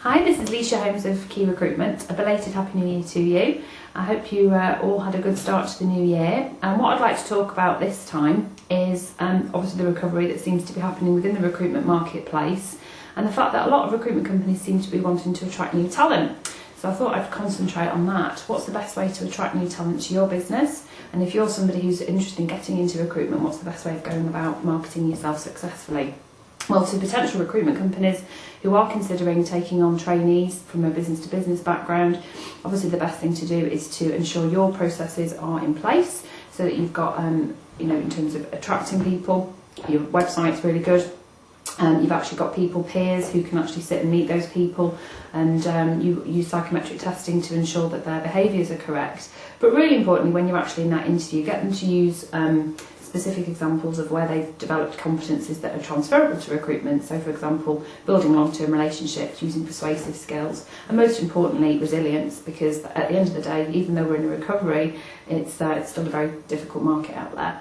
Hi, this is Leisha Holmes of Key Recruitment. A belated Happy New Year to you. I hope you all had a good start to the new year. And what I'd like to talk about this time is obviously the recovery that seems to be happening within the recruitment marketplace, and the fact that a lot of recruitment companies seem to be wanting to attract new talent. So I thought I'd concentrate on that. What's the best way to attract new talent to your business? And if you're somebody who's interested in getting into recruitment, what's the best way of going about marketing yourself successfully? Well, to potential recruitment companies who are considering taking on trainees from a business-to-business background, obviously the best thing to do is to ensure your processes are in place so that you've got, in terms of attracting people, your website's really good. You've actually got people, peers, who can actually sit and meet those people, and you use psychometric testing to ensure that their behaviours are correct. But really importantly, when you're actually in that interview, get them to use specific examples of where they've developed competencies that are transferable to recruitment. So, for example, building long-term relationships, using persuasive skills, and most importantly, resilience, because at the end of the day, even though we're in a recovery, it's still a very difficult market out there.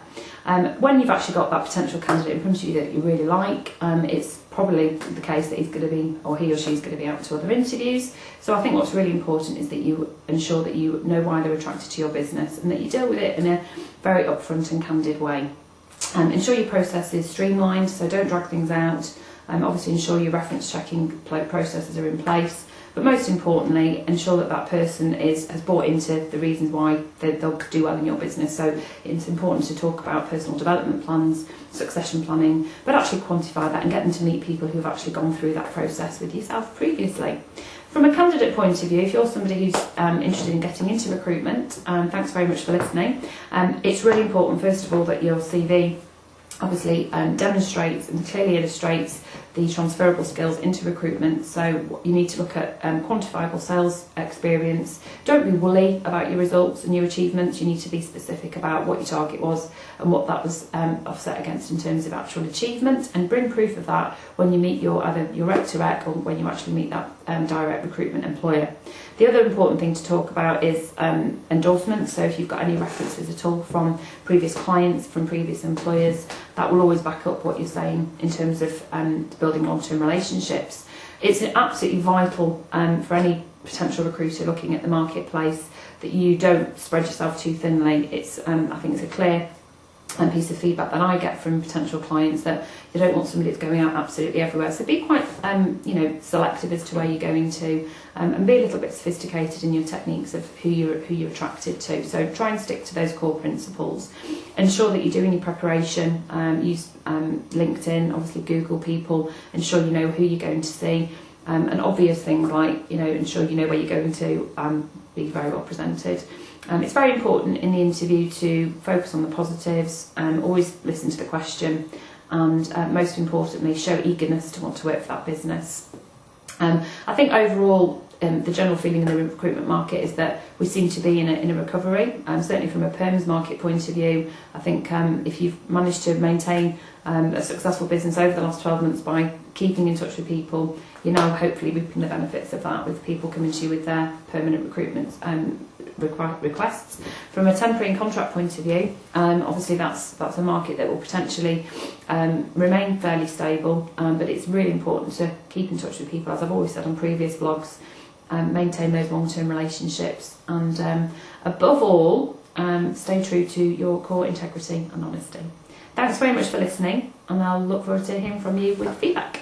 When you've actually got that potential candidate in front of you that you really like, it's probably the case that he's going to be, or he or she's going to be out to other interviews. So I think what's really important is that you ensure that you know why they're attracted to your business and that you deal with it in a very upfront and candid way. Ensure your process is streamlined, so don't drag things out. Obviously ensure your reference checking processes are in place, but most importantly, ensure that that person has bought into the reasons why they'll do well in your business. So it's important to talk about personal development plans, succession planning, but actually quantify that and get them to meet people who've actually gone through that process with yourself previously. From a candidate point of view, if you're somebody who's interested in getting into recruitment, thanks very much for listening. It's really important, first of all, that your CV obviously demonstrates and clearly illustrates the transferable skills into recruitment. So you need to look at quantifiable sales experience. Don't be woolly about your results and your achievements. You need to be specific about what your target was and what that was offset against in terms of actual achievement, and bring proof of that when you meet either your rec to rec or when you actually meet that direct recruitment employer. The other important thing to talk about is endorsements. So if you've got any references at all from previous clients, from previous employers, that will always back up what you're saying in terms of building long-term relationships. It's absolutely vital for any potential recruiter looking at the marketplace that you don't spread yourself too thinly. I think it's a clear piece of feedback that I get from potential clients that they don't want somebody that's going out absolutely everywhere. So be quite selective as to where you're going to, and be a little bit sophisticated in your techniques of who you're attracted to. So try and stick to those core principles. Ensure that you're doing your preparation. Use LinkedIn, obviously Google people. Ensure you know who you're going to see, and obvious things like ensure you know where you're going to. Be very well presented. It's very important in the interview to focus on the positives, always listen to the question, and most importantly, show eagerness to want to work for that business. I think overall, the general feeling in the recruitment market is that we seem to be in a recovery. Certainly from a perms market point of view, I think if you've managed to maintain a successful business over the last 12 months by keeping in touch with people, you're now hopefully reaping the benefits of that with people coming to you with their permanent recruitment requests. From a temporary and contract point of view, obviously that's a market that will potentially remain fairly stable, but it's really important to keep in touch with people, as I've always said on previous blogs, maintain those long-term relationships, and above all, stay true to your core integrity and honesty. Thanks very much for listening, and I'll look forward to hearing from you with feedback.